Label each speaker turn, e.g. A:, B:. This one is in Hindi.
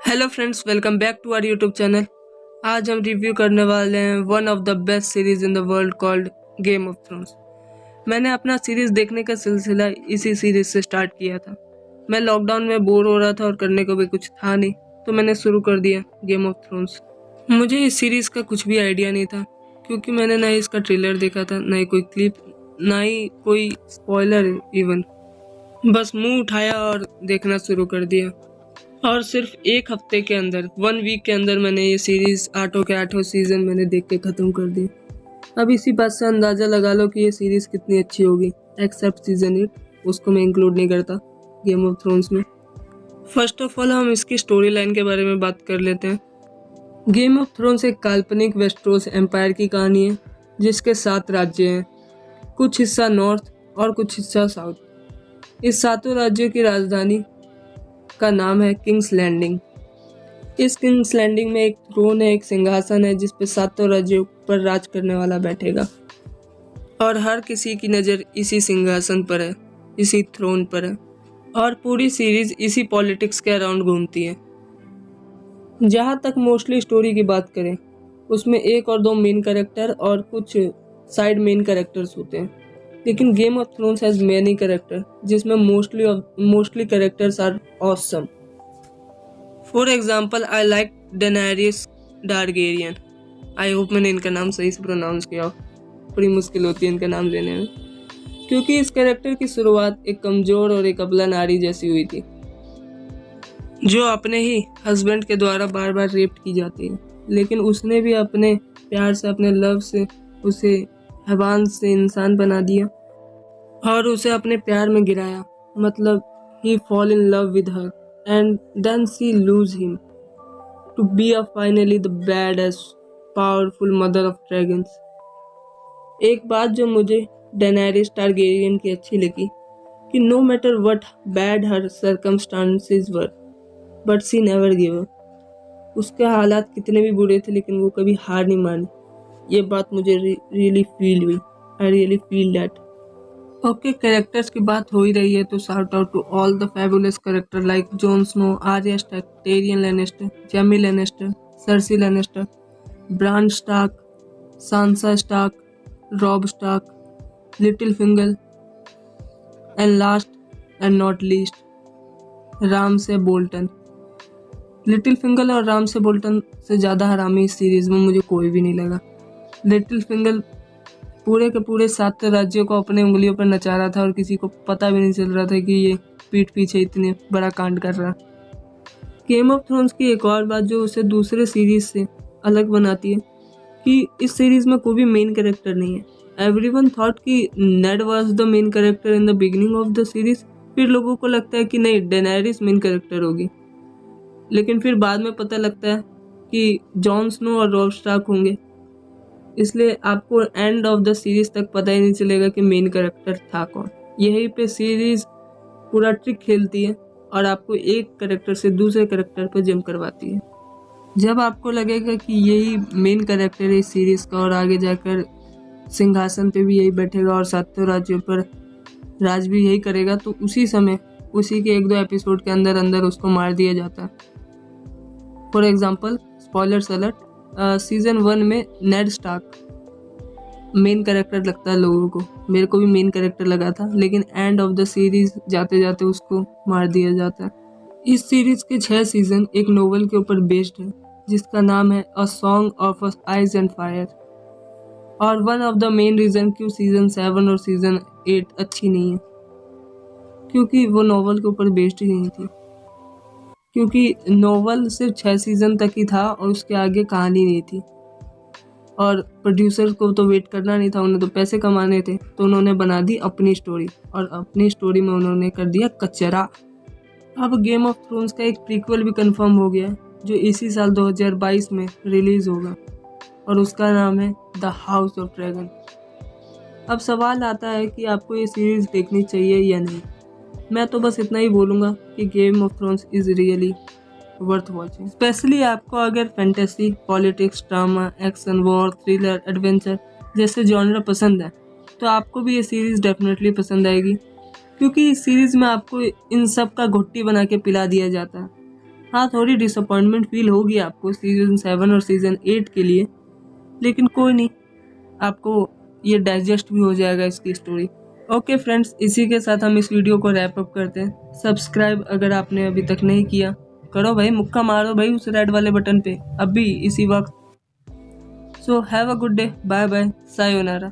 A: Hello friends, welcome back to our YouTube channel. आज हम रिव्यू करने वाले हैं one of the best series in the world called Game of Thrones. मैंने अपना सीरीज देखने का सिलसिला इसी सीरीज से स्टार्ट किया था। मैं लॉकडाउन में बोर हो रहा था और करने को भी कुछ था नहीं, तो मैंने शुरू कर दिया गेम ऑफ थ्रोन्स। मुझे इस सीरीज का कुछ भी आइडिया नहीं था, क्योंकि मैंने ना इसका ट्रेलर देखा था, ना ही कोई क्लिप, ना ही कोई स्पॉइलर इवन। बस मुंह उठाया और देखना शुरू कर दिया। और सिर्फ एक हफ्ते के अंदर, 1 वीक के अंदर मैंने ये सीरीज 8 के 8 सीजन मैंने देख के ख़त्म कर दी। अब इसी बात से अंदाज़ा लगा लो कि ये सीरीज़ कितनी अच्छी होगी। एक्सेप्ट सीजन 8, उसको मैं इंक्लूड नहीं करता गेम ऑफ थ्रोन्स में। फर्स्ट ऑफ ऑल हम इसकी स्टोरी लाइन के बारे में बात कर लेते हैं। गेम ऑफ थ्रोन्स एक काल्पनिक वेस्टरोस एम्पायर की कहानी है, जिसके 7 राज्य हैं, कुछ हिस्सा नॉर्थ और कुछ हिस्सा साउथ। इस 7 राज्यों की राजधानी का नाम है किंग्स लैंडिंग। इस किंग्स लैंडिंग में एक थ्रोन है, एक सिंहासन है, जिस पे 7 राज्यों पर राज करने वाला बैठेगा और हर किसी की नज़र इसी सिंहासन पर है, इसी थ्रोन पर है। और पूरी सीरीज इसी पॉलिटिक्स के अराउंड घूमती है। जहाँ तक मोस्टली स्टोरी की बात करें, उसमें 1 और 2 मेन कैरेक्टर और कुछ साइड मेन कैरेक्टर्स होते हैं, लेकिन Game of Thrones has many character, जिसमें mostly characters are awesome. For example, I like Daenerys Targaryen. I hope मैंने इनका नाम सही से प्रोनाउंस किया हो, बड़ी मुश्किल होती है इनका नाम लेने में, क्योंकि इस कैरेक्टर की शुरुआत एक कमज़ोर और एक अबला नारी जैसी हुई थी, जो अपने ही हस्बैंड के द्वारा बार बार रेप की जाती है, लेकिन उसने भी अपने प्यार से, अपने लव से उसे हैवान से इंसान बना दिया और उसे अपने प्यार में गिराया। मतलब he fall in love with her and then she lose him to be a finally the baddest powerful mother of dragons. एक बात जो मुझे डेनारिस टारगेरियन की अच्छी लगी कि no matter what bad her circumstances were, but she never give up. उसके हालात कितने भी बुरे थे, लेकिन वो कभी हार नहीं मानी। ये बात मुझे रियली फील हुई। I really feel that. Okay, characters की बात हो ही रही है, तो shout out to all the fabulous character like Jon Snow, Arya Stark, Tyrion Lannister, Jaime Lannister, Cersei Lannister, Bran Stark, Sansa Stark, Robb Stark, Littlefinger, and last and not least Ramsay Bolton. Littlefinger और रामसे बोल्टन से ज़्यादा हरामी इस सीरीज में मुझे कोई भी नहीं लगा। लिटिल फिंगर पूरे के पूरे 7 राज्यों को अपने उंगलियों पर नचा रहा था और किसी को पता भी नहीं चल रहा था कि ये पीठ पीछे इतने बड़ा कांड कर रहा। गेम ऑफ थ्रोन्स की एक और बात जो उसे दूसरे सीरीज से अलग बनाती है कि इस सीरीज में कोई भी मेन कैरेक्टर नहीं है। एवरीवन थॉट कि Ned was the main character in the beginning of the series. फिर लोगों को लगता है कि नहीं, डेनारिस मेन कैरेक्टर होगी, लेकिन फिर बाद में पता लगता है कि जॉन स्नो और रॉब स्टार्क होंगे। इसलिए आपको एंड ऑफ द सीरीज तक पता ही नहीं चलेगा कि मेन कैरेक्टर था कौन। यहीं पे सीरीज पूरा ट्रिक खेलती है और आपको एक कैरेक्टर से दूसरे कैरेक्टर पर जंप करवाती है। जब आपको लगेगा कि यही मेन कैरेक्टर है इस सीरीज का और आगे जाकर सिंहासन पे भी यही बैठेगा और 7 राज्यों पर राज भी यही करेगा, तो उसी समय उसी के 1-2 एपिसोड के अंदर अंदर उसको मार दिया जाता है। For example, spoilers alert, season 1 में नेड स्टार्क मेन कैरेक्टर लगता है लोगों को, मेरे को भी मेन कैरेक्टर लगा था, लेकिन एंड ऑफ द सीरीज जाते जाते उसको मार दिया जाता है। इस सीरीज के 6 सीजन एक नोवेल के ऊपर बेस्ड है, जिसका नाम है a song of ice and fire. और one of the main reason क्यों सीजन 7 और सीजन 8 अच्छी नहीं है, क्योंकि वो नोवेल के ऊपर बेस्ड ही नहीं थी। क्योंकि नोवेल सिर्फ 6 सीजन तक ही था और उसके आगे कहानी नहीं थी, और प्रोड्यूसर को तो वेट करना नहीं था, उन्हें तो पैसे कमाने थे, तो उन्होंने बना दी अपनी स्टोरी, और अपनी स्टोरी में उन्होंने कर दिया कचरा। अब गेम ऑफ थ्रोन्स का एक प्रीक्वल भी कंफर्म हो गया, जो इसी साल 2022 में रिलीज होगा, और उसका नाम है द हाउस ऑफ ड्रैगन। अब सवाल आता है कि आपको ये सीरीज देखनी चाहिए या नहीं। मैं तो बस इतना ही बोलूँगा कि game of thrones is really worth watching. Specially आपको अगर fantasy, politics, drama, action, war, thriller, adventure जैसे जॉनर पसंद है, तो आपको भी ये सीरीज़ डेफिनेटली पसंद आएगी, क्योंकि इस सीरीज़ में आपको इन सब का घुट्टी बना के पिला दिया जाता है। हाँ, थोड़ी डिसअपॉइंटमेंट फील होगी आपको सीजन 7 और सीजन 8 के लिए, लेकिन कोई नहीं, आपको ये डाइजेस्ट भी हो जाएगा इसकी स्टोरी। ओके फ्रेंड्स, इसी के साथ हम इस वीडियो को रैप अप करते हैं। सब्सक्राइब अगर आपने अभी तक नहीं किया, करो भाई, मुक्का मारो भाई उस रेड वाले बटन पे अभी इसी वक्त। So have a good day, bye bye, sayonara.